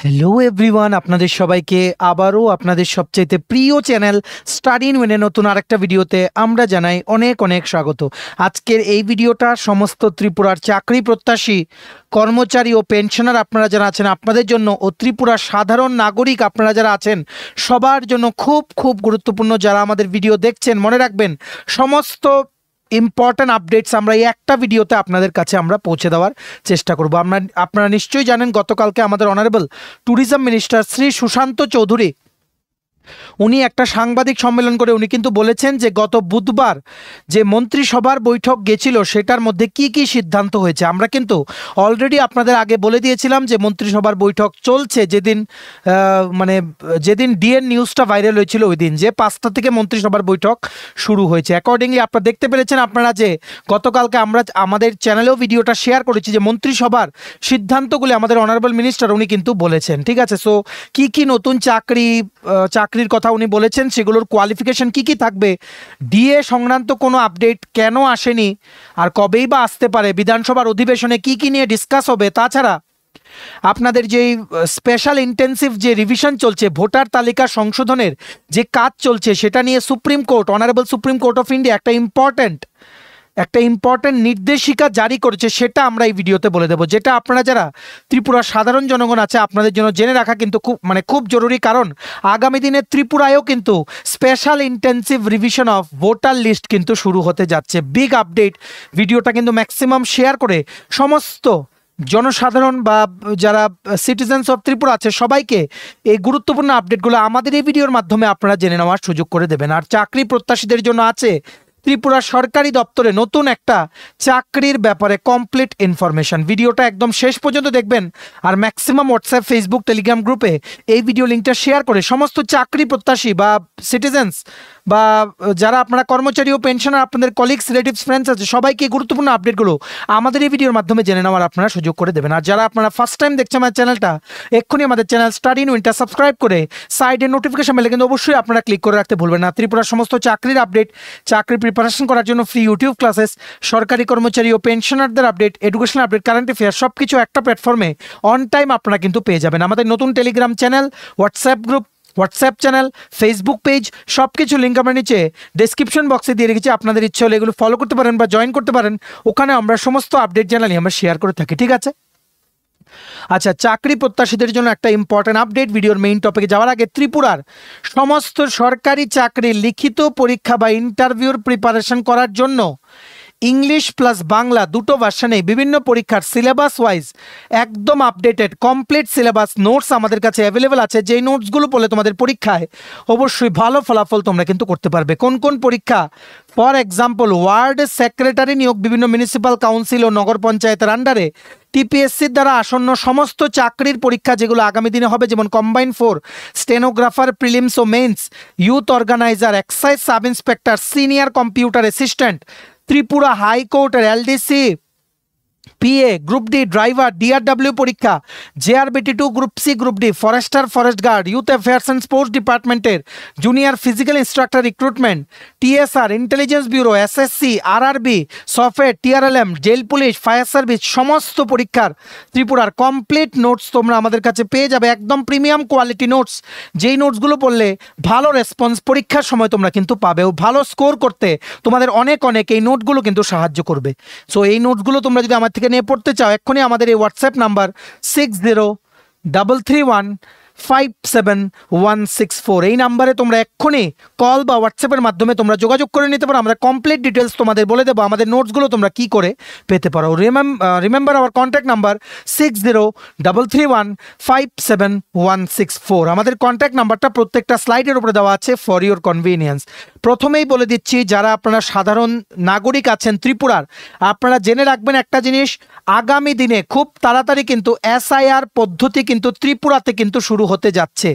Hello everyone, আপনাদের সবাইকে আবারও আপনাদের সবচাইতে প্রিয় চ্যানেল স্টাডি ইন ওয়েনের নতুন আরেকটা ভিডিওতে আমরা জানাই অনেক অনেক স্বাগত। আজকের এই ভিডিওটা সমস্ত ত্রিপুরার চাকরি প্রত্যাশী কর্মচারী ও পেনশনার আপনারা যারা আছেন আপনাদের জন্য ও ত্রিপুরার সাধারণ নাগরিক আপনারা যারা আছেন সবার জন্য খুব খুব গুরুত্বপূর্ণ। যারা আমাদের ভিডিও দেখছেন মনে রাখবেন সমস্ত ইম্পর্ট্যান্ট আপডেটস আমরা এই একটা ভিডিওতে আপনাদের কাছে আমরা পৌঁছে দেওয়ার চেষ্টা করব। আপনারা নিশ্চয়ই জানেন গতকালকে আমাদের honourable tourism minister Shri Sushanta Chowdhury উনি একটা সাংবাদিক সম্মেলন করে উনি কিন্তু বলেছেন যে গত বুধবার যে মন্ত্রিসভার বৈঠক গেছিল সেটার মধ্যে কি কি সিদ্ধান্ত হয়েছে। আমরা কিন্তু অলরেডি আপনাদের আগে বলে দিয়েছিলাম যে মন্ত্রিসভার বৈঠক চলছে, যেদিন ডিএন নিউজটা ভাইরাল হয়েছিল ওই দিন যে 5টা থেকে মন্ত্রিসভার বৈঠক শুরু হয়েছে। অ্যাকর্ডিংলি আপনারা দেখতে পেরেছেন আপনারা যে গতকালকে আমরা আমাদের চ্যানেলেও ভিডিওটা শেয়ার করেছি যে মন্ত্রিসভার সিদ্ধান্তগুলি আমাদের অনারেবল মিনিস্টার উনি কিন্তু বলেছেন। ঠিক আছে, সো কি কি নতুন চাকরির কথা উনি বলেছেন, সেগুলোর কোয়ালিফিকেশন কি কি থাকবে, ডিএ সংক্রান্ত কোনো আপডেট কেন আসেনি আর কবেই বা আসতে পারে, বিধানসভার অধিবেশনে কি কি নিয়ে ডিসকাস হবে, তাছাড়া আপনাদের যে স্পেশাল ইন্টেন্সিভ যে রিভিশন চলছে ভোটার তালিকা সংশোধনের যে কাজ চলছে সেটা নিয়ে honourable supreme court of India একটা ইম্পর্টেন্ট নির্দেশিকা জারি করেছে, সেটা আমরা এই ভিডিওতে বলে দেবো, যেটা আপনারা যারা ত্রিপুরার সাধারণ জনগণ আছে আপনাদের জন্য জেনে রাখা কিন্তু খুব জরুরি। কারণ আগামী দিনে ত্রিপুরায়ও কিন্তু special intensive revision of voter list কিন্তু শুরু হতে যাচ্ছে। Big update. ভিডিওটা কিন্তু ম্যাক্সিমাম শেয়ার করে সমস্ত জনসাধারণ বা যারা সিটিজেন্স অফ ত্রিপুরা আছে সবাইকে এই গুরুত্বপূর্ণ আপডেটগুলো আমাদের এই ভিডিওর মাধ্যমে আপনারা জেনে নেওয়ার সুযোগ করে দেবেন। আর চাকরি প্রত্যাশীদের জন্য আছে ত্রিপুরা সরকারি দপ্তরে নতুন একটা চাকরির ব্যাপারে কমপ্লিট ইনফরমেশন। ভিডিওটা একদম শেষ পর্যন্ত দেখবেন আর ম্যাক্সিমাম হোয়াটসঅ্যাপ, ফেসবুক, টেলিগ্রাম গ্রুপে এই ভিডিও লিঙ্কটা শেয়ার করে সমস্ত চাকরি প্রত্যাশী বা সিটিজেন্স বা যারা আপনারা কর্মচারী ও পেনশনার আপনাদের কলিগস, রিলেটিভস, ফ্রেন্ডস আছে সবাইকে গুরুত্বপূর্ণ আপডেটগুলো আমাদের এই ভিডিওর মাধ্যমে জেনে নেওয়ার আপনারা সুযোগ করে দেবেন। আর যারা আপনারা ফার্স্ট টাইম দেখছেন আমার চ্যানেলটা, এক্ষুনি আমাদের চ্যানেল স্টাডি ইন উইনটা সাবস্ক্রাইব করে সাইডের নোটিফিকেশন বেলে কিন্তু অবশ্যই আপনারা ক্লিক করে রাখতে ভুলবেন না। ত্রিপুরার সমস্ত চাকরির আপডেট, চাকরি প্রিপারেশন করার জন্য ফ্রি ইউটিউব ক্লাসেস, সরকারি কর্মচারী ও পেনশনারদের update, educational update, current affair সবকিছু একটা প্ল্যাটফর্মে অন টাইম আপনারা কিন্তু পেয়ে যাবেন। আমাদের নতুন Telegram channel, WhatsApp group, WhatsApp channel, Facebook page সবকিছু লিঙ্ক আমরা নিচে ডেসক্রিপশন বক্সে দিয়ে রেখেছি। আপনাদের ইচ্ছে হলে এগুলো ফলো করতে পারেন বা জয়েন করতে পারেন, ওখানে আমরা সমস্ত আপডেট জানালি আমরা শেয়ার করে থাকি। ঠিক আছে, আচ্ছা, চাকরি প্রত্যাশীদের জন্য একটা ইম্পর্টেন্ট আপডেট। ভিডিওর মেইন টপিকে যাওয়ার আগে ত্রিপুরার সমস্ত সরকারি চাকরির লিখিত পরীক্ষা বা ইন্টারভিউর প্রিপারেশন করার জন্য ইংলিশ প্লাস বাংলা দুটো ভার্সনে বিভিন্ন পরীক্ষার সিলেবাস ওয়াইজ একদম আপডেটেড কমপ্লিট সিলেবাস নোটস আমাদের কাছে অ্যাভেলেবেল আছে, যেই নোটসগুলো পড়লে তোমাদের পরীক্ষায় অবশ্যই ভালো ফলাফল তোমরা কিন্তু করতে পারবে। কোন কোন পরীক্ষা? ফর এক্সাম্পল, ওয়ার্ড সেক্রেটারি নিয়োগ বিভিন্ন মিউনিসিপ্যাল কাউন্সিল ও নগর পঞ্চায়েতের আন্ডারে টিপিএসসির দ্বারা আসন্ন সমস্ত চাকরির পরীক্ষা যেগুলো আগামী দিনে হবে, যেমন কম্বাইন 4, স্টেনোগ্রাফার, প্রিলিমস ও mains, youth organizer, excise sub inspector, senior computer assistant, Tripura হাইকোর্টের LDC, PA, group D driver, DRW পরীক্ষা, JRBT two, group C, group D, forester, forest guard, youth affairs and sports ডিপার্টমেন্টের junior physical instructor recruitment, TSR, intelligence bureau, SSC, RRB, software, TRLM, jail police, fire service সমস্ত পরীক্ষার ত্রিপুরার complete notes তোমরা আমাদের কাছে পেয়ে যাবে, একদম প্রিমিয়াম কোয়ালিটি নোটস, যেই নোটসগুলো পড়লে ভালো রেসপন্স পরীক্ষার সময় তোমরা কিন্তু পাবে ও ভালো স্কোর করতে তোমাদের অনেক এই নোটগুলো কিন্তু সাহায্য করবে। সো এই নোটসগুলো তোমরা যদি আমার থেকে নিয়ে পড়তে চাও এক্ষুনি আমাদের এই হোয়াটসঅ্যাপ নাম্বার 6033157164 এই নাম্বারে তোমরা এক্ষুনি কল বা হোয়াটসঅ্যাপের মাধ্যমে তোমরা যোগাযোগ করে নিতে পারো। আমরা কমপ্লিট ডিটেলস তোমাদের বলে দেবো আমাদের নোটসগুলো তোমরা কি করে পেতে পারো। Remember our contact number 6033157164। আমাদের কন্ট্যাক্ট নাম্বারটা প্রত্যেকটা স্লাইডের উপরে দেওয়া আছে ফর ইউর কনভিনিয়েন্স। প্রথমেই বলে দিচ্ছি, যারা আপনারা সাধারণ নাগরিক আছেন ত্রিপুরার, আপনারা জেনে রাখবেন একটা জিনিস, আগামী দিনে খুব তাড়াতাড়ি কিন্তু এসআইআর পদ্ধতি কিন্তু ত্রিপুরাতে কিন্তু শুরু হতে যাচ্ছে।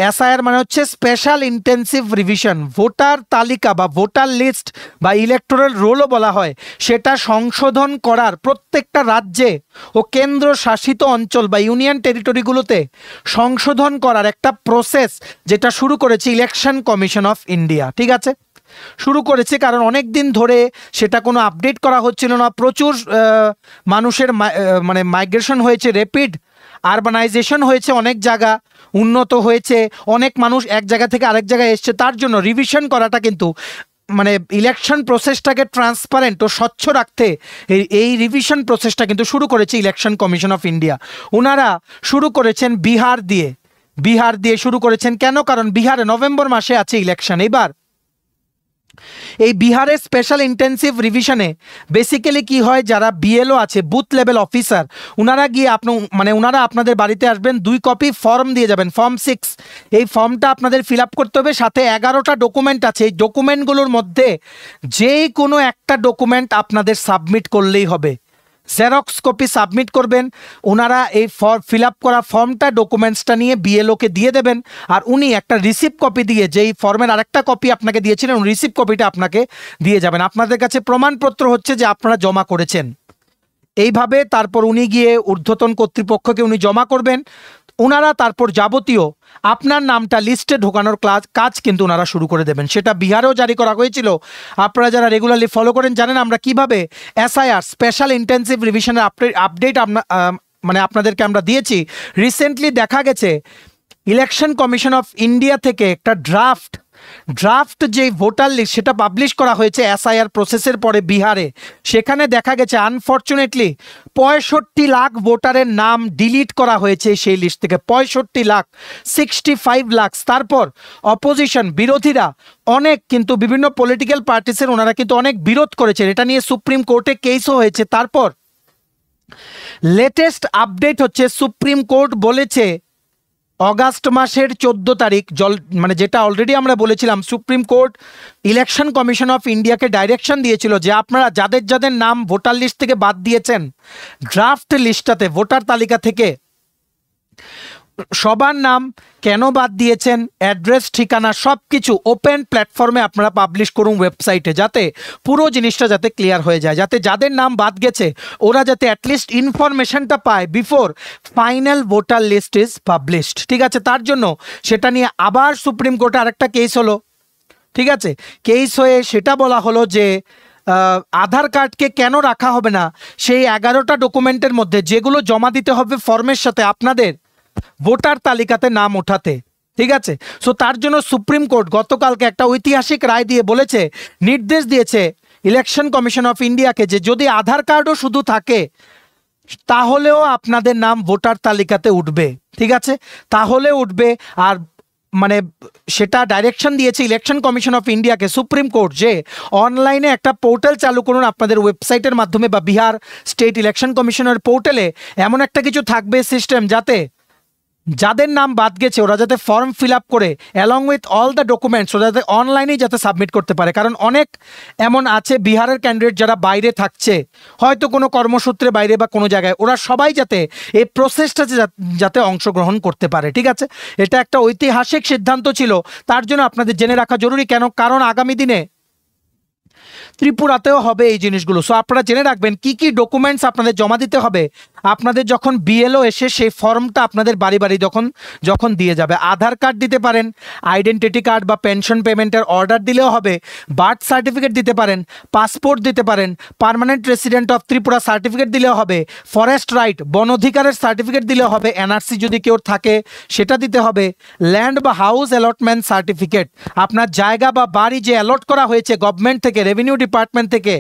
এসআইআর মানে হচ্ছে স্পেশাল ইন্টেন্সিভ রিভিশন, ভোটার তালিকা বা ভোটার লিস্ট বা ইলেকটোরাল রোলও বলা হয়, সেটা সংশোধন করার প্রত্যেকটা রাজ্যে ও কেন্দ্র শাসিত অঞ্চল বা ইউনিয়ন টেরিটরিগুলোতে সংশোধন করার একটা প্রসেস যেটা শুরু করেছে ইলেকশন কমিশন অফ ইন্ডিয়া। ঠিক আছে, শুরু করেছে কারণ অনেক দিন ধরে সেটা কোনো আপডেট করা হচ্ছিল না, প্রচুর মানুষের মাইগ্রেশন হয়েছে র্যাপিড, আরবানাইজেশন হয়েছে, অনেক জায়গা উন্নত হয়েছে, অনেক মানুষ এক জায়গা থেকে আরেক জায়গায় এসছে, তার জন্য রিভিশন করাটা কিন্তু মানে ইলেকশন প্রসেসটাকে ট্রান্সপারেন্ট ও স্বচ্ছ রাখতে এই রিভিশন প্রসেসটা কিন্তু শুরু করেছে ইলেকশন কমিশন অফ ইন্ডিয়া। ওনারা শুরু করেছেন বিহার দিয়ে শুরু করেছেন। কেন? কারণ বিহারে নভেম্বর মাসে আছে ইলেকশন। এবার এই বিহারের স্পেশাল ইন্টেন্সিভ রিভিশনে বেসিক্যালি কি হয়, যারা বিএলও আছে, বুথ লেভেল অফিসার, ওনারা গিয়ে ওনারা আপনাদের বাড়িতে আসবেন, 2 কপি ফর্ম দিয়ে যাবেন, ফর্ম 6। এই ফর্মটা আপনাদের ফিল আপ করতে হবে, সাথে 11টা ডকুমেন্ট আছে। এই ডকুমেন্টগুলোর মধ্যে যে কোনো একটা ডকুমেন্ট আপনাদের সাবমিট করলেই হবে। জেরক্স কপি সাবমিট করবেন, ওনারা এই ফিল আপ করা ফর্মটা, ডকুমেন্টসটা নিয়ে বিএলওকে দিয়ে দেবেন, আর উনি একটা রিসিপ্ট কপি দিয়ে, যেই ফর্মের আরেকটা কপি আপনাকে দিয়েছিলেন, রিসিপ্ট কপিটা আপনাকে দিয়ে যাবেন। আপনাদের কাছে প্রমাণপত্র হচ্ছে যে আপনারা জমা করেছেন। এইভাবে তারপর উনি গিয়ে ঊর্ধ্বতন কর্তৃপক্ষকে উনি জমা করবেন। ওনারা তারপর যাবতীয় আপনার নামটা লিস্টে ঢোকানোর কাজ কিন্তু ওনারা শুরু করে দেবেন। সেটা বিহারেও জারি করা হয়েছিল। আপনারা যারা রেগুলারলি ফলো করেন জানেন আমরা কিভাবে এসআইআর স্পেশাল ইন্টেন্সিভ রিভিশনের আপডেট আপনাদেরকে আমরা দিয়েছি। রিসেন্টলি দেখা গেছে ইলেকশন কমিশন অফ ইন্ডিয়া থেকে একটা ড্রাফট যে ভোটার লিস্ট সেটা পাবলিশ করা হয়েছে এসআইআর প্রসেসের পরে বিহারে। সেখানে দেখা গেছে আনফর্চুনেটলি 65 লাখ ভোটারের নাম ডিলিট করা হয়েছে সেই লিস্ট থেকে। 65 লাখ, 65 লাখ। তারপর অপোজিশন, বিরোধীরা অনেক, কিন্তু বিভিন্ন পলিটিক্যাল পার্টিসের ওনারা কিন্তু অনেক বিরোধ করেছেন। এটা নিয়ে সুপ্রিম কোর্টে কেসও হয়েছে। তারপর লেটেস্ট আপডেট হচ্ছে সুপ্রিম কোর্ট বলেছে অগাস্ট মাসের 14 তারিখ, যেটা অলরেডি আমরা বলেছিলাম, supreme court election commission of ইন্ডিয়াকে ডাইরেকশন দিয়েছিল যে আপনারা যাদের নাম ভোটার লিস্ট থেকে বাদ দিয়েছেন, ড্রাফট লিস্টটাতে ভোটার তালিকা থেকে সবার নাম কেন বাদ দিয়েছেন, অ্যাড্রেস, ঠিকানা সব কিছু ওপেন প্ল্যাটফর্মে আপনারা পাবলিশ করুন ওয়েবসাইটে, যাতে পুরো জিনিসটা যাতে ক্লিয়ার হয়ে যায়, যাতে যাদের নাম বাদ গেছে ওরা যাতে অ্যাটলিস্ট ইনফরমেশনটা পায় before final voter list is published. ঠিক আছে, তার জন্য সেটা নিয়ে আবার সুপ্রিম কোর্টে আরেকটা কেস হলো। ঠিক আছে, কেস হয়ে সেটা বলা হলো যে আধার কার্ডকে কেন রাখা হবে না সেই 11টা ডকুমেন্টের মধ্যে, যেগুলো জমা দিতে হবে ফর্মের সাথে আপনাদের ভোটার তালিকাতে নাম ওঠাতে। ঠিক আছে, সো তার জন্য সুপ্রিম কোর্ট গতকালকে একটা ঐতিহাসিক রায় দিয়ে বলেছে, নির্দেশ দিয়েছে ইলেকশন কমিশন অফ ইন্ডিয়াকে যে যদি আধার কার্ডও শুধু থাকে তাহলেও আপনাদের নাম ভোটার তালিকাতে উঠবে। ঠিক আছে, তাহলে উঠবে। আর সেটা ডাইরেকশন দিয়েছে ইলেকশন কমিশন অফ ইন্ডিয়াকে সুপ্রিম কোর্ট যে অনলাইনে একটা পোর্টাল চালু করুন আপনাদের ওয়েবসাইটের মাধ্যমে, বা বিহার স্টেট ইলেকশন কমিশনের পোর্টালে এমন একটা কিছু থাকবে সিস্টেম, যাতে যাদের নাম বাদ গেছে ওরা যাতে ফর্ম ফিল আপ করে along with all the documents ওরা যাতে অনলাইনেই যাতে সাবমিট করতে পারে। কারণ অনেক এমন আছে বিহারের ক্যান্ডিডেট যারা বাইরে থাকছে, হয়তো কোনো কর্মসূত্রে বাইরে বা কোনো জায়গায়, ওরা সবাই যাতে এই প্রসেসটা যাতে অংশগ্রহণ করতে পারে। ঠিক আছে, এটা একটা ঐতিহাসিক সিদ্ধান্ত ছিল, তার জন্য আপনাদের জেনে রাখা জরুরি। কেন? কারণ আগামী দিনে ত্রিপুরাতেও হবে এই জিনিসগুলো। সো আপনারা জেনে রাখবেন কি কি ডকুমেন্টস আপনাদের জমা দিতে হবে আপনাদের যখন বিএলও এসে সেই ফর্মটা আপনাদের বাড়ি বাড়ি যখন দিয়ে যাবে। আধার কার্ড দিতে পারেন, আইডেন্টিটি কার্ড বা পেনশন পেমেন্টের অর্ডার দিলেও হবে, বার্থ সার্টিফিকেট দিতে পারেন, পাসপোর্ট দিতে পারেন, permanent resident of Tripura certificate দিলেও হবে, ফরেস্ট রাইট বন অধিকারের সার্টিফিকেট দিলেও হবে, এনআরসি যদি কেউ থাকে সেটা দিতে হবে, ল্যান্ড বা হাউস অ্যালটমেন্ট সার্টিফিকেট, আপনার জায়গা বা বাড়ি যে অ্যালট করা হয়েছে গভর্নমেন্ট থেকে, রেভিনিউ ডিপার্টমেন্ট থেকে,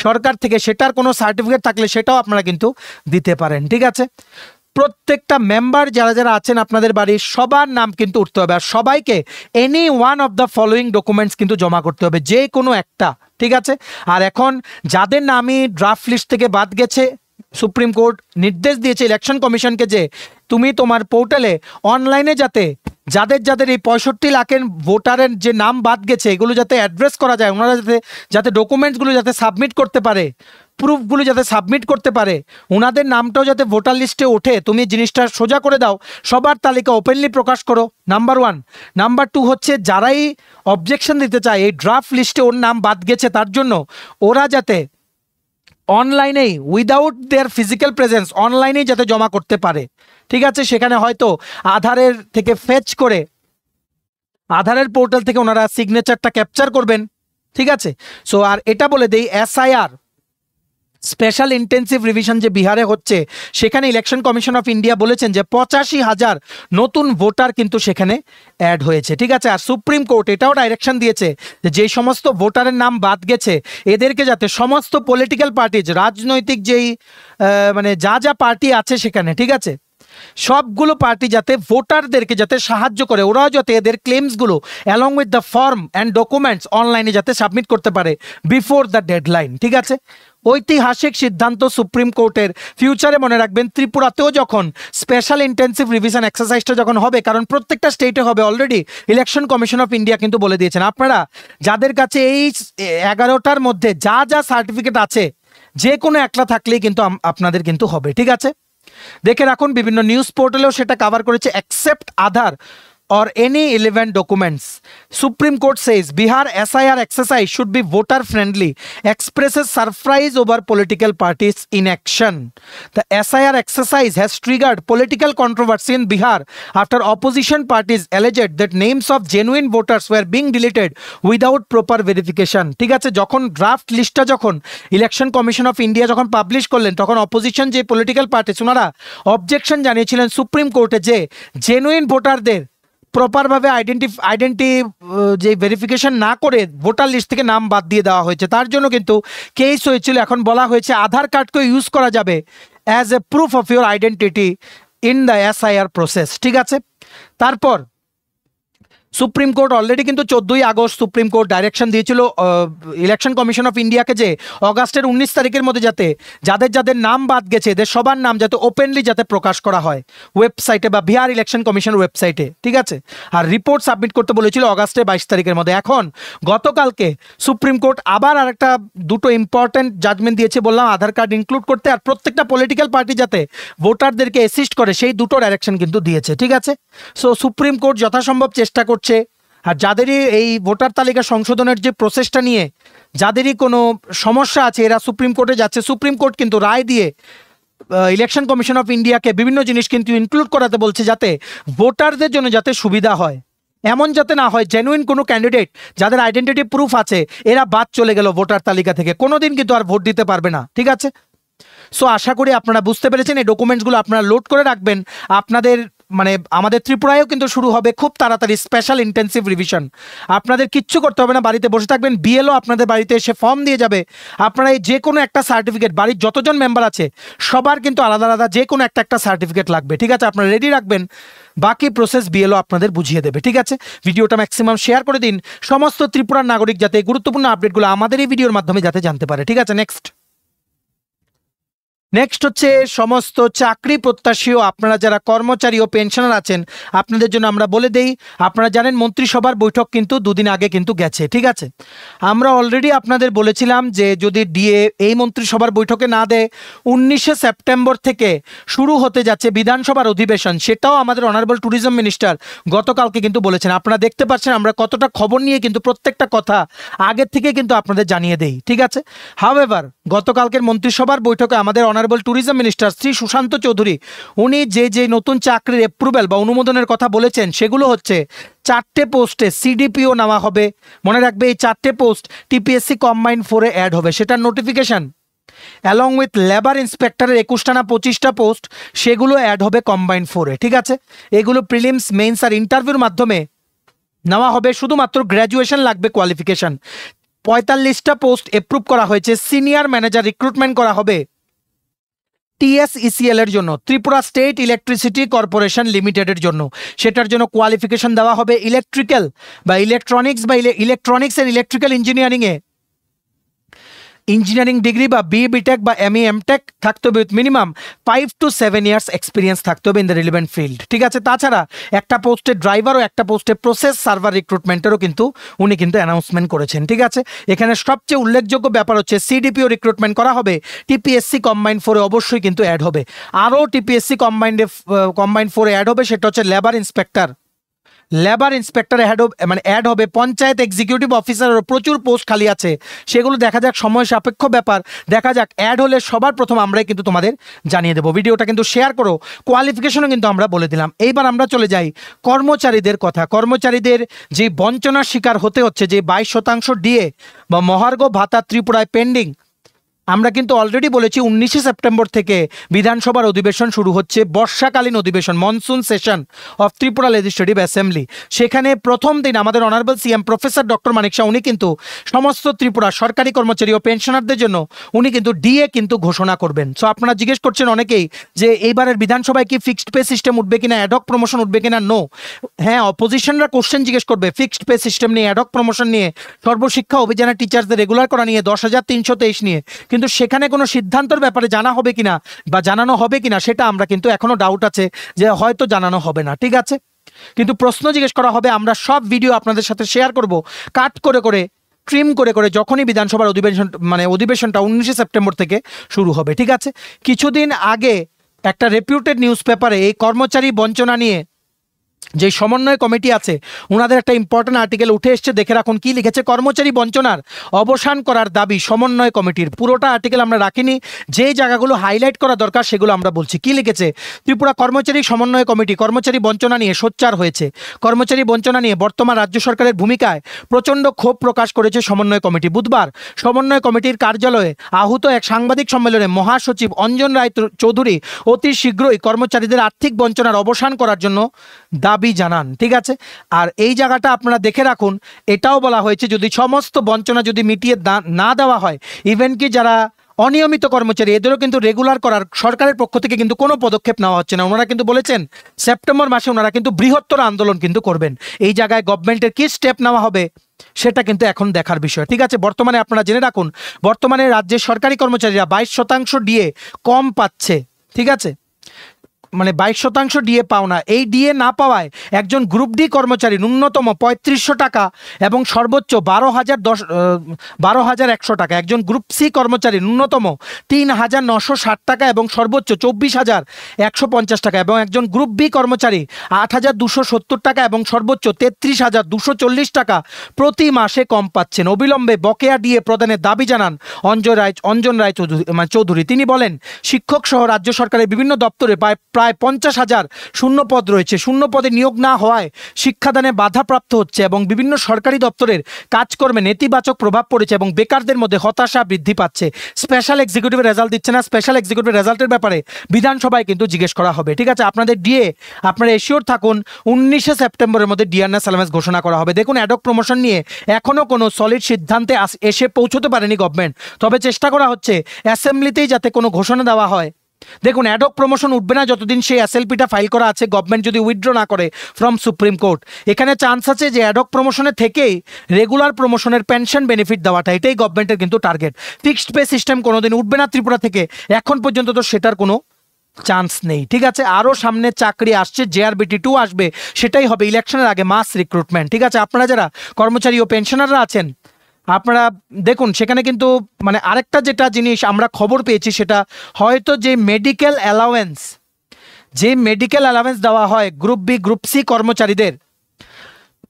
সরকার থেকে, সেটার কোনো সার্টিফিকেট থাকলে সেটাও আপনারা কিন্তু দিতে পারেন। ঠিক আছে, প্রত্যেকটা মেম্বার যারা যারা আছেন আপনাদের বাড়ির সবার নাম কিন্তু উঠতে হবে, আর সবাইকে any one of the following documents কিন্তু জমা করতে হবে, যে কোনো একটা। ঠিক আছে, আর এখন যাদের নামই ড্রাফট লিস্ট থেকে বাদ গেছে, সুপ্রিম কোর্ট নির্দেশ দিয়েছে ইলেকশন কমিশনকে যে তুমি তোমার পোর্টালে অনলাইনে যাতে যাদের এই 65 লাখের ভোটারের যে নাম বাদ গেছে এগুলো যাতে অ্যাড্রেস করা যায়, ওনারা যাতে ডকুমেন্টসগুলো যাতে সাবমিট করতে পারে, প্রুফগুলো যাতে সাবমিট করতে পারে, ওনাদের নামটাও যাতে ভোটার লিস্টে ওঠে, তুমি জিনিসটা সোজা করে দাও, সবার তালিকা ওপেনলি প্রকাশ করো, নাম্বার 1। নাম্বার 2 হচ্ছে যারাই অবজেকশন দিতে চায় এই ড্রাফট লিস্টে ওর নাম বাদ গেছে, তার জন্য ওরা যাতে অনলাইনেই উইদাউট দেয়ার ফিজিক্যাল প্রেজেন্স অনলাইনেই যাতে জমা করতে পারে। ঠিক আছে, সেখানে হয়তো আধারের থেকে ফেচ করে আধারের পোর্টাল থেকে ওনারা সিগনেচারটা ক্যাপচার করবেন। ঠিক আছে, সো আর এটা বলে দেই এসআইআর স্পেশাল ইন্টেন্সিভ রিভিশন যে বিহারে হচ্ছে, সেখানে ইলেকশন কমিশন অফ ইন্ডিয়া বলেছেন যে 85,000 নতুন ভোটার কিন্তু সেখানে অ্যাড হয়েছে। ঠিক আছে, আর সুপ্রিম কোর্ট এটাও ডাইরেকশন দিয়েছে যে যেই সমস্ত ভোটারের নাম বাদ গেছে এদেরকে যাতে সমস্ত পলিটিক্যাল পার্টি, রাজনৈতিক যেই মানে যা যা পার্টি আছে সেখানে, ঠিক আছে, সবগুলো পার্টি যাতে ভোটারদেরকে যাতে সাহায্য করে, ওরাও যাতে এদের ক্লেমসগুলো along with the form and documents অনলাইনে যাতে সাবমিট করতে পারে বিফোর দ্য ডেডলাইন। ঠিক আছে, ঐতিহাসিক সিদ্ধান্ত সুপ্রিম কোর্টের। ফিউচারে মনে রাখবেন ত্রিপুরাতেও যখন স্পেশাল ইন্টেন্সিভ রিভিশন এক্সারসাইজটা যখন হবে, কারণ প্রত্যেকটা স্টেটে হবে, already election commission of India কিন্তু বলে দিয়েছেন আপনারা যাদের কাছে এই 11টার মধ্যে যা যা সার্টিফিকেট আছে যে কোনো একটা থাকলেই কিন্তু আপনাদের কিন্তু হবে। ঠিক আছে, দেখে রাখুন বিভিন্ন নিউজ পোর্টালেও সেটা কভার করেছে, except Aadhaar or any relevant documents. Supreme Court says Bihar SIR exercise should be voter friendly, expresses surprise over political parties inaction. The SIR exercise has triggered political controversy in Bihar after opposition parties alleged that names of genuine voters were being deleted without proper verification. ঠিক আছে, যখন draft লিস্টটা যখন election commission of India যখন publish করলেন, তখন opposition যে political parties ওনারা অবজেকশন জানিয়েছিলেন সুপ্রিম কোর্টে যে জেনুইন ভোটারদের প্রপারভাবে আইডেন্টি যে ভেরিফিকেশন না করে ভোটার লিস্ট থেকে নাম বাদ দিয়ে দেওয়া হয়েছে, তার জন্য কিন্তু কেস হয়েছিল। এখন বলা হয়েছে আধার কার্ডকে ইউজ করা যাবে as a proof of your identity in the SIR process. ঠিক আছে, তারপর সুপ্রিম কোর্ট অলরেডি কিন্তু 14ই আগস্ট সুপ্রিম কোর্ট ডাইরেকশন দিয়েছিল ইলেকশন কমিশন অফ ইন্ডিয়াকে যে অগাস্টের 19 তারিখের মধ্যে যাতে যাদের যাদের নাম বাদ গেছে এদের সবার নাম যাতে ওপেনলি যাতে প্রকাশ করা হয় ওয়েবসাইটে বা বিহার ইলেকশন কমিশনের ওয়েবসাইটে। ঠিক আছে, আর রিপোর্ট সাবমিট করতে বলেছিল অগাস্টের 22 তারিখের মধ্যে। এখন গতকালকে সুপ্রিম কোর্ট আবার আরেকটা দুটো ইম্পর্টেন্ট জাজমেন্ট দিয়েছে, বললাম আধার কার্ড ইনক্লুড করতে, আর প্রত্যেকটা পলিটিক্যাল পার্টি যাতে ভোটারদেরকে অ্যাসিস্ট করে সেই দুটো ডাইরেকশন কিন্তু দিয়েছে। ঠিক আছে, সো সুপ্রিম কোর্ট যথাসম্ভব চেষ্টা করছে, আর যাদেরই এই ভোটার তালিকা সংশোধনের যে প্রসেসটা নিয়ে যাদেরই কোনো সমস্যা আছে এরা সুপ্রিম কোর্টে যাচ্ছে। সুপ্রিম কোর্ট কিন্তু রায় দিয়ে ইলেকশন কমিশন অফ ইন্ডিয়াকে বিভিন্ন জিনিস কিন্তু ইনক্লুড করাতে বলছে যাতে ভোটারদের জন্য যাতে সুবিধা হয়, এমন যাতে না হয় জেনুইন কোনো ক্যান্ডিডেট যাদের আইডেন্টিটি প্রুফ আছে এরা বাদ চলে গেল ভোটার তালিকা থেকে, কোনোদিন কিন্তু আর ভোট দিতে পারবে না। ঠিক আছে, সো আশা করি আপনারা বুঝতে পেরেছেন। এই ডকুমেন্টসগুলো আপনারা লোড করে রাখবেন। আপনাদের মানে আমাদের ত্রিপুরায়ও কিন্তু শুরু হবে খুব তাড়াতাড়ি স্পেশাল ইন্টেন্সিভ রিভিশন। আপনাদের কিচ্ছু করতে হবে না, বাড়িতে বসে থাকবেন, BLO আপনাদের বাড়িতে এসে ফর্ম দিয়ে যাবে। আপনারা এই যে কোনো একটা সার্টিফিকেট, বাড়ির যতজন মেম্বার আছে সবার কিন্তু আলাদা আলাদা যে কোনো একটা সার্টিফিকেট লাগবে। ঠিক আছে, আপনারা রেডি রাখবেন, বাকি প্রসেস BLO আপনাদের বুঝিয়ে দেবে। ঠিক আছে, ভিডিওটা ম্যাক্সিমাম শেয়ার করে দিন সমস্ত ত্রিপুরার নাগরিক যাতে গুরুত্বপূর্ণ আপডেটগুলো আমাদের এই ভিডিওর মাধ্যমে যাতে জানতে পারে। ঠিক আছে, নেক্সট হচ্ছে সমস্ত চাকরি প্রত্যাশী ও আপনারা যারা কর্মচারী ও পেনশনার আছেন আপনাদের জন্য আমরা বলে দেই, আপনারা জানেন মন্ত্রিসভার বৈঠক কিন্তু দুদিন আগে কিন্তু গেছে। ঠিক আছে, আমরা অলরেডি আপনাদের বলেছিলাম যে যদি ডিএ এই মন্ত্রিসভার বৈঠকে না দেয় 19শে সেপ্টেম্বর থেকে শুরু হতে যাচ্ছে বিধানসভার অধিবেশন, সেটাও আমাদের অনারেবল ট্যুরিজম মিনিস্টার গতকালকে কিন্তু বলেছেন। আপনারা দেখতে পাচ্ছেন আমরা কতটা খবর নিয়ে কিন্তু প্রত্যেকটা কথা আগের থেকে কিন্তু আপনাদের জানিয়ে দেই। ঠিক আছে, হাউএভার গতকালকের মন্ত্রিসভার বৈঠকে আমাদের honourable tourism minister Shri Sushanta Chowdhury উনি যে নতুন চাকরির অ্যাপ্রুভেল বা অনুমোদনের কথা বলেছেন সেগুলো হচ্ছে 4টে পোস্টে CDPO নেওয়া হবে। মনে রাখবে এই 4টে পোস্ট TPSC কম্বাইন্ড 4-এ অ্যাড হবে, সেটার নোটিফিকেশন অ্যালং উইথ লেবার ইন্সপেক্টরের 21টা না 25টা পোস্ট সেগুলো অ্যাড হবে কম্বাইন্ড 4-এ। ঠিক আছে, এগুলো প্রিলিমস, মেইনস আর ইন্টারভিউর মাধ্যমে নেওয়া হবে, শুধুমাত্র গ্র্যাজুয়েশন লাগবে কোয়ালিফিকেশন। 45টা পোস্ট অ্যাপ্রুভ করা হয়েছে, সিনিয়র ম্যানেজার রিক্রুটমেন্ট করা হবে TSECL এর জন্য, ত্রিপুরা স্টেট ইলেকট্রিসিটি কর্পোরেশন লিমিটেডের জন্য। সেটার জন্য কোয়ালিফিকেশন দেওয়া হবে ইলেকট্রিক্যাল বা ইলেকট্রনিক্স বা ইলেকট্রনিক্স অ্যান্ড ইলেকট্রিক্যাল ইঞ্জিনিয়ারিংয়ে ইঞ্জিনিয়ারিং ডিগ্রি বা BTech বা ME MTech থাকতে হবে, with minimum 5 to 7 years experience থাকতে হবে ইন দ্য রিলেভেন্ট ফিল্ড। ঠিক আছে, তাছাড়া একটা পোস্টে ড্রাইভার ও একটা পোস্টে প্রসেস সার্ভার রিক্রুটমেন্টেরও কিন্তু উনি কিন্তু অ্যানাউন্সমেন্ট করেছেন। ঠিক আছে, এখানে সবচেয়ে উল্লেখযোগ্য ব্যাপার হচ্ছে CDPO রিক্রুটমেন্ট করা হবে, TPSC কম্বাইন্ড 4-এ অবশ্যই কিন্তু অ্যাড হবে। আরও TPSC কম্বাইন্ড 4-এ অ্যাড হবে, সেটা হচ্ছে লেবার ইন্সপেক্টর অ্যাড হবে। পঞ্চায়েত এক্সিকিউটিভ অফিসারেরও প্রচুর পোস্ট খালি আছে, সেগুলো দেখা যাক, সময় সাপেক্ষ ব্যাপার, দেখা যাক। অ্যাড হলে সবার প্রথম আমরাই কিন্তু তোমাদের জানিয়ে দেবো। ভিডিওটা কিন্তু শেয়ার করো, কোয়ালিফিকেশনও কিন্তু আমরা বলে দিলাম। এইবার আমরা চলে যাই কর্মচারীদের কথা। কর্মচারীদের যে বঞ্চনার শিকার হতে হচ্ছে, যে 22% DA বা মহার্ঘ ভাতা ত্রিপুরায় পেন্ডিং, আমরা কিন্তু অলরেডি বলেছি 19শে সেপ্টেম্বর থেকে বিধানসভার অধিবেশন শুরু হচ্ছে, বর্ষাকালীন অধিবেশন, monsoon session of Tripura legislative assembly. সেখানে প্রথম দিন আমাদের অনারেবল সিএম প্রফেসর ডক্টর মানিক শাহ উনি কিন্তু সমস্ত ত্রিপুরা সরকারি কর্মচারী ও পেনশনারদের জন্য উনি কিন্তু ডিএ কিন্তু ঘোষণা করবেন। সো আপনারা জিজ্ঞেস করছেন অনেকেই যে এইবারের বিধানসভায় কি ফিক্সড পে সিস্টেম উঠবে কিনা, অ্যাডহক প্রমোশন উঠবে কিনা। নো, হ্যাঁ অপোজিশনরা কোশ্চেন জিজ্ঞেস করবে ফিক্সড পে সিস্টেম নিয়ে, অ্যাডহক প্রমোশন নিয়ে, সর্বশিক্ষা অভিযানের টিচার্সদের রেগুলার করা নিয়ে, 10,323 নিয়ে, কিন্তু সেখানে কোনো সিদ্ধান্তের ব্যাপারে জানা হবে কিনা বা জানানো হবে কিনা সেটা আমরা কিন্তু এখনো ডাউট আছে যে হয়তো জানানো হবে না, ঠিক আছে। কিন্তু প্রশ্ন জিজ্ঞেস করা হবে, আমরা সব ভিডিও আপনাদের সাথে শেয়ার করব কাট করে করে, ট্রিম করে করে, যখনই বিধানসভার অধিবেশনটা 19শে সেপ্টেম্বর থেকে শুরু হবে, ঠিক আছে। কিছুদিন আগে একটা রেপিউটেড নিউজ পেপারে এই কর্মচারী বঞ্চনা নিয়ে যে সমন্বয় কমিটি আছে ওনাদের একটা ইম্পর্টেন্ট আর্টিকেল উঠে এসছে, দেখে রাখুন কি লিখেছে। কর্মচারী বঞ্চনার অবসান করার দাবি সমন্বয় কমিটির। পুরোটা আর্টিকেল আমরা রাখিনি, যে জায়গাগুলো হাইলাইট করা দরকার সেগুলো আমরা বলছি। কি লিখেছে? ত্রিপুরা কর্মচারী সমন্বয় কমিটি কর্মচারী বঞ্চনা নিয়ে সোচ্চার হয়েছে। কর্মচারী বঞ্চনা নিয়ে বর্তমান রাজ্য সরকারের ভূমিকায় প্রচণ্ড ক্ষোভ প্রকাশ করেছে সমন্বয় কমিটি। বুধবার সমন্বয় কমিটির কার্যালয়ে আহুত এক সাংবাদিক সম্মেলনে মহাসচিব অঞ্জন রায় চৌধুরী অতি শীঘ্রই কর্মচারীদের আর্থিক বঞ্চনার অবসান করার জন্য দাবি জানান, ঠিক আছে। আর এই জায়গাটা আপনারা দেখে রাখুন, এটাও বলা হয়েছে যদি সমস্ত বঞ্চনা যদি মিটিয়ে না দেওয়া হয়, ইভেন কি যারা অনিয়মিত কর্মচারী এদেরও কিন্তু রেগুলার করার সরকারের পক্ষ থেকে কিন্তু কোনো পদক্ষেপ নেওয়া হচ্ছে না। ওনারা কিন্তু বলেছেন সেপ্টেম্বর মাসে ওনারা কিন্তু বৃহত্তর আন্দোলন কিন্তু করবেন। এই জায়গায় গভর্নমেন্টের কি স্টেপ নেওয়া হবে সেটা কিন্তু এখন দেখার বিষয়, ঠিক আছে। বর্তমানে আপনারা জেনে রাখুন, বর্তমানে রাজ্যের সরকারি কর্মচারীরা 22% ডিএ কম পাচ্ছে, ঠিক আছে। মানে 22% ডিএ পাওনা। এই ডিএ না পাওয়ায় একজন গ্রুপ ডি কর্মচারী ন্যূনতম 3500 টাকা এবং সর্বোচ্চ 12,100 টাকা, একজন গ্রুপ সি কর্মচারী ন্যূনতম 3,960 টাকা এবং সর্বোচ্চ 24,150 টাকা, এবং একজন গ্রুপ বি কর্মচারী 8,270 টাকা এবং সর্বোচ্চ 33,240 টাকা প্রতি মাসে কম পাচ্ছেন। অবিলম্বে বকেয়া ডিএ প্রদানের দাবি জানান অঞ্জন রায় চৌধুরী। তিনি বলেন, শিক্ষক সহ রাজ্য সরকারের বিভিন্ন দপ্তরে প্রায় 50,000 শূন্য পদ রয়েছে। শূন্য পদে নিয়োগ না হওয়ায় শিক্ষাদানে বাধাপ্রাপ্ত হচ্ছে এবং বিভিন্ন সরকারি দপ্তরের কাজকর্মে নেতিবাচক প্রভাব পড়েছে এবং বেকারদের মধ্যে হতাশা বৃদ্ধি পাচ্ছে। স্পেশাল এক্সিকিউটিভের রেজাল্ট দিচ্ছে না, স্পেশাল এক্সিকিউটিভ রেজাল্টের ব্যাপারে বিধানসভায় কিন্তু জিজ্ঞেস করা হবে, ঠিক আছে। আপনাদের ডিএ আপনারা এশিওর থাকুন 19শে সেপ্টেম্বরের মধ্যে ডিআরএস এলএমএস ঘোষণা করা হবে। দেখুন অ্যাডহক প্রমোশন নিয়ে এখনও কোনো সলিড সিদ্ধান্তে এসে পৌঁছতে পারেনি গভর্নমেন্ট, তবে চেষ্টা করা হচ্ছে অ্যাসেম্বলিতেই যাতে কোনো ঘোষণা দেওয়া হয়। দেখুন অ্যাডহক প্রমোশন উঠবে না যতদিন সেই এসএলপিটা ফাইল করা আছে, গভর্নমেন্ট যদি উইথড্র না করে ফ্রম সুপ্রিম কোর্ট। এখানে চান্স আছে যে অ্যাডহক প্রমোশনের থেকেই রেগুলার প্রমোশনের পেনশন বেনিফিট দেওয়াটা, এটাই গভর্নমেন্টের কিন্তু টার্গেট। ফিক্সড পে সিস্টেম কোনোদিন উঠবে না ত্রিপুরা থেকে, এখন পর্যন্ত তো সেটার কোনো চান্স নেই, ঠিক আছে। আরও সামনে চাকরি আসছে, JRBT 2 আসবে, সেটাই হবে ইলেকশনের আগে মাস রিক্রুটমেন্ট, ঠিক আছে। আপনারা যারা কর্মচারী ও পেনশনাররা আছেন আপনারা দেখুন সেখানে কিন্তু মানে আরেকটা যেটা জিনিস আমরা খবর পেয়েছি সেটা হয়তো যে মেডিকেল অ্যালাওয়েন্স দেওয়া হয় গ্রুপ বি গ্রুপ সি কর্মচারীদের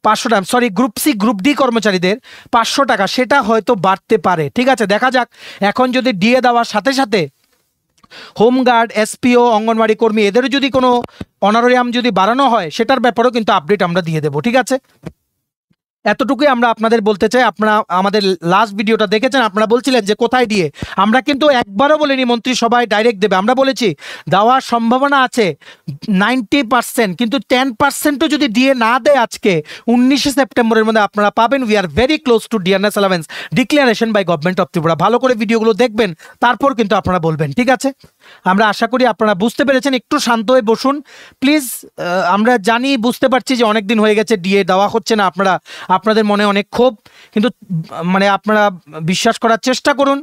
500 টাকা, sorry group C group D কর্মচারীদের 500 টাকা, সেটা হয়তো বাড়তে পারে, ঠিক আছে। দেখা যাক, এখন যদি ডিএ দেওয়ার সাথে সাথে হোমগার্ড, এসপিও, অঙ্গনওয়াড়ি কর্মী এদেরও যদি কোনো অনারিয়াম যদি বাড়ানো হয় সেটার ব্যাপারেও কিন্তু আপডেট আমরা দিয়ে দেবো, ঠিক আছে। এতটুকুই আমরা আপনাদের বলতে চাই। আপনারা আমাদের লাস্ট ভিডিওটা দেখেছেন, আপনারা বলছিলেন যে কোথায় দিয়ে, আমরা কিন্তু একবারও বলিনি মন্ত্রিসভায় ডাইরেক্ট দেবে, আমরা বলেছি দেওয়ার সম্ভাবনা আছে 90%, কিন্তু 10%ও যদি দিয়ে না দেয় আজকে 19শে সেপ্টেম্বরের মধ্যে আপনারা পাবেন। We are very close to DRS allowance declaration by government of Tripura. ভালো করে ভিডিওগুলো দেখবেন, তারপর কিন্তু আপনারা বলবেন, ঠিক আছে। আমরা আশা করি আপনারা বুঝতে পেরেছেন। একটু শান্ত হয়ে বসুন প্লিজ। আমরা জানি, বুঝতে পারছি যে অনেক দিন হয়ে গেছে ডিএ দেওয়া হচ্ছে না, আপনাদের মনে অনেক ক্ষোভ, কিন্তু মানে আপনারা বিশ্বাস করার চেষ্টা করুন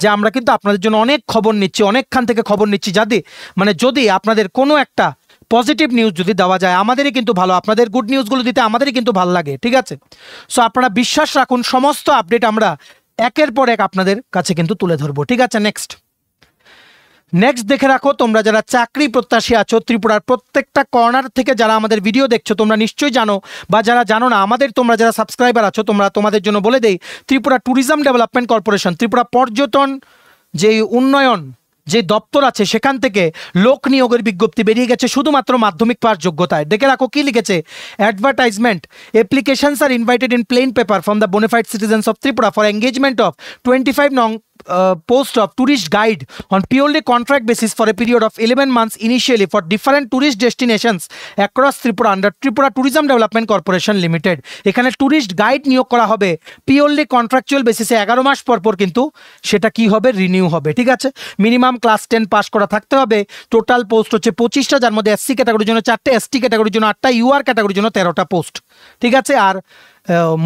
যে আমরা কিন্তু আপনাদের জন্য অনেক খবর নিচ্ছি, অনেকখান থেকে খবর নিচ্ছি, যাতে মানে যদি আপনাদের কোনো একটা পজিটিভ নিউজ যদি দেওয়া যায় আমাদেরই কিন্তু ভালো, আপনাদের গুড নিউজগুলো দিতে আমাদেরই কিন্তু ভালো লাগে, ঠিক আছে। সো আপনারা বিশ্বাস রাখুন, সমস্ত আপডেট আমরা একের পর এক আপনাদের কাছে কিন্তু তুলে ধরবো, ঠিক আছে। নেক্সট দেখে রাখো, তোমরা যারা চাকরি প্রত্যাশী আছো ত্রিপুরার প্রত্যেকটা কর্নার থেকে যারা আমাদের ভিডিও দেখছো, তোমরা নিশ্চয়ই জানো, বা যারা জানো না তোমরা যারা সাবস্ক্রাইবার আছো তোমাদের জন্য বলে দেই, Tripura tourism development corporation, Tripura পর্যটন যে উন্নয়ন যে দপ্তর আছে সেখান থেকে লোক নিয়োগের বিজ্ঞপ্তি বেরিয়ে গেছে শুধুমাত্র মাধ্যমিক পাস যোগ্যতায়। দেখে রাখো কি লিখেছে, advertisement, applications are invited in plain paper from the bona fide citizens of Tripura for engagement of 25 নং post of tourist guide on purely contract basis for a period of 11 months initially for different tourist destinations across Tripura under Tripura Tourism Development Corporation Limited. এখানে tourist guide নিয়োগ করা হবে purely contractual বেসিসে, 11 মাস পর কিন্তু সেটা কি হবে, রিনিউ হবে। ঠিক আছে, মিনিমাম ক্লাস 10 পাস করা থাকতে হবে। টোটাল পোস্ট হচ্ছে 25টা, যার মধ্যে এসসি ক্যাটাগরির জন্য 4টে, এসটি ক্যাটাগরির জন্য 8টা, ইউআর ক্যাটাগরির জন্য 13টা পোস্ট। ঠিক আছে, আর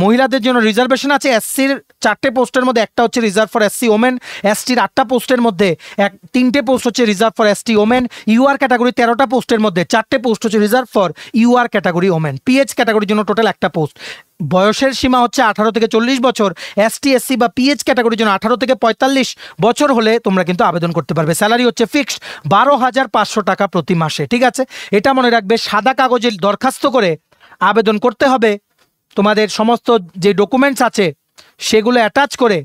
মহিলাদের জন্য রিজার্ভেশন আছে। এসসির 4টে পোস্টের মধ্যে একটা হচ্ছে রিজার্ভ ফর এসসি ওমেন, এসটির 8টা পোস্টের মধ্যে 3টে পোস্ট হচ্ছে reserve for ST women, UR category 13টা পোস্টের মধ্যে 4টে পোস্ট হচ্ছে reserve for UR category women, PH ক্যাটাগরির জন্য টোটাল একটা পোস্ট। বয়সের সীমা হচ্ছে 18 থেকে 40 বছর, এসটি এসসি বা পিএইচ ক্যাটাগরির জন্য 18 থেকে 45 বছর হলে তোমরা কিন্তু আবেদন করতে পারবে। স্যালারি হচ্ছে ফিক্সড 12,500 টাকা প্রতি মাসে। ঠিক আছে, এটা মনে রাখবে, সাদা কাগজে দরখাস্ত করে আবেদন করতে হবে। তোমাদের সমস্ত যে ডকুমেন্টস আছে সেগুলো অ্যাটাচ করে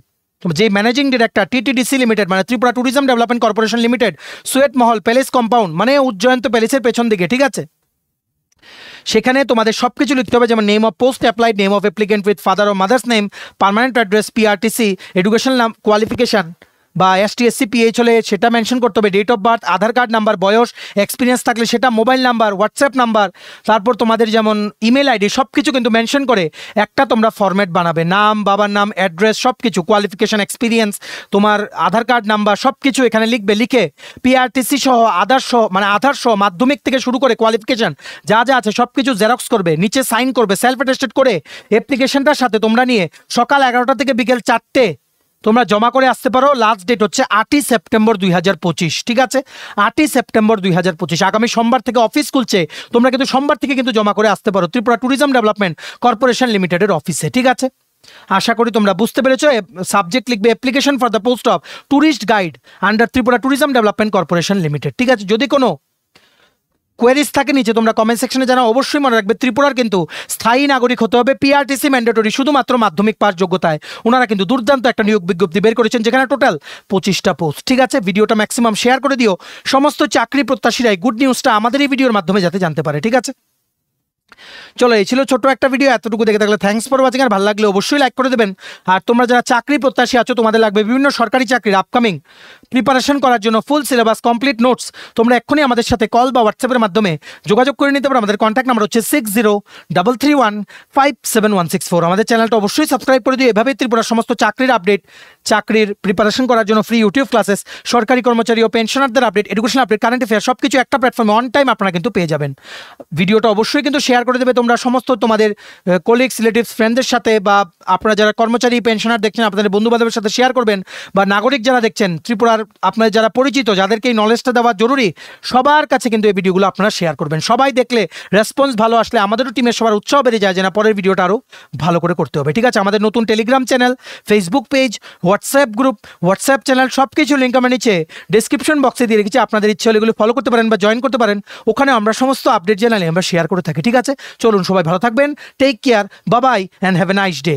যে ম্যানেজিং ডিরেক্টর টিটিডিসি লিমিটেড মানে Tripura tourism development corporation limited, suit মহল প্যালেস কম্পাউন্ড মানে উজ্জয়ন্ত প্যালেসের পেছন দিকে, ঠিক আছে, সেখানে তোমাদের সব কিছু লিখতে হবে, যেমন name of post applied, name of applicant with father ও mother's name, permanent address, PRTC, educational নাম, কোয়ালিফিকেশান বা এসটি এসসি পিএইচ হলে সেটা মেনশন করতে হবে, date of birth, Aadhaar card number, বয়স, এক্সপিরিয়েন্স থাকলে সেটা, মোবাইল নাম্বার, হোয়াটসঅ্যাপ নাম্বার, তারপর তোমাদের যেমন ইমেল আইডি, সব কিছু কিন্তু মেনশন করে একটা তোমরা ফরম্যাট বানাবে। নাম, বাবার নাম, অ্যাড্রেস, সব কিছু, কোয়ালিফিকেশান, এক্সপিরিয়েন্স, তোমার আধার কার্ড নাম্বার, সব কিছু এখানে লিখবে। লিখে পিআরটিসি সহ আধার সহ মানে আধার সহ মাধ্যমিক থেকে শুরু করে কোয়ালিফিকেশান যা যা আছে সব কিছু জেরক্স করবে, নিচে সাইন করবে, সেলফ অ্যাটেস্টেড করে অ্যাপ্লিকেশনটার সাথে তোমরা নিয়ে সকাল 11টা থেকে বিকেল 4টে তোমরা জমা করে আসতে পারো। লাস্ট ডেট হচ্ছে 8ই সেপ্টেম্বর 2025। ঠিক আছে, 8ই সেপ্টেম্বর 2025, আগামী সোমবার থেকে অফিস খুলছে, তোমরা কিন্তু সোমবার থেকে কিন্তু জমা করে আসতে পারো ত্রিপুরা ট্যুরিজম ডেভেলপমেন্ট কর্পোরেশন লিমিটেডের অফিসে। ঠিক আছে, আশা করি তোমরা বুঝতে পেরেছো। সাবজেক্ট লিখবে application for the post of tourist guide under Tripura tourism development corporation limited. ঠিক আছে, যদি কোনো কোয়েরিজ থাকে নিচে তোমরা কমেন্ট সেকশনে জানাও। অবশ্যই মনে রাখবে ত্রিপুরার কিন্তু স্থায়ী নাগরিক হতে হবে, পিআরটিসি ম্যান্ডেটরি, শুধুমাত্র মাধ্যমিক পাস যোগ্যতায়। ওনারা কিন্তু দুর্দান্ত একটা নিয়োগ বিজ্ঞপ্তি বের করেছেন যেখানে টোটাল 25টা পোস্ট। ঠিক আছে, ভিডিওটা ম্যাক্সিমাম শেয়ার করে দিও, সমস্ত চাকরি প্রত্যাশীরাই গুড নিউজটা আমাদের এই ভিডিওর মাধ্যমে যাতে জানতে পারে। ঠিক আছে, চলো এই ছিল ছোট একটা ভিডিও, এতটুকু দেখে থাকলে থ্যাঙ্কস ফর ওয়াচিং। আর ভালো লাগলে অবশ্যই লাইক করে দেবেন। আর তোমরা যারা চাকরি প্রত্যাশী আছো, তোমাদের লাগবে বিভিন্ন সরকারি চাকরির আপকামিং প্রিপারেশন করার জন্য ফুল সিলেবাস কমপ্লিট নোটস, তোমরা এক্ষুনি আমাদের সাথে কল বা হোয়াটসঅ্যাপের মাধ্যমে যোগাযোগ করে নিতে পারো। আমাদের কন্ট্যাক্ট নাম্বার হচ্ছে 6033157164। আমাদের চ্যানেলটা অবশ্যই সাবস্ক্রাইব করে দিও। এভাবেই ত্রিপুরার সমস্ত চাকরির আপডেট, চাকরির প্রিপারেশন করার জন্য ফ্রি ইউটিউব ক্লাসেস, সরকারি কর্মচারী ও পেনশনারদের update, education update, current affair সব কিছু একটা প্ল্যাটফর্মে অন টাইম আপনারা কিন্তু পেয়ে যাবেন। ভিডিওটা অবশ্যই কিন্তু শেয়ার করে দেবে তোমরা সমস্ত তোমাদের কলিগস, রিলেটিভস, ফ্রেন্ডদের সাথে, বা আপনারা যারা কর্মচারী পেনশনার দেখছেন আপনাদের বন্ধু বান্ধবের সাথে শেয়ার করবেন, বা নাগরিক যারা দেখছেন ত্রিপুরার আপনাদের যারা পরিচিত, যাদেরকে এই নলেজটা দেওয়া জরুরি, সবার কাছে কিন্তু এই ভিডিওগুলো আপনারা শেয়ার করবেন। সবাই দেখলে রেসপন্স ভালো আসলে আমাদেরও টিমের সবার উৎসাহ বেড়ে যায় যে না পরের ভিডিওটা আরও ভালো করে করতে হবে। ঠিক আছে, আমাদের নতুন Telegram channel, Facebook page, WhatsApp group, WhatsApp channel সব কিছু লিঙ্ক আমরা নিচে ডিসক্রিপশন বক্সে দিয়ে রেখেছি। আপনাদের ইচ্ছে হলে এগুলো ফলো করতে পারেন বা জয়েন করতে পারেন। ওখানে আমরা সমস্ত আপডেট জানালে আমরা শেয়ার করে থাকি। ঠিক আছে, চলুন সবাই ভালো থাকবেন, take care, bye bye and have a nice day.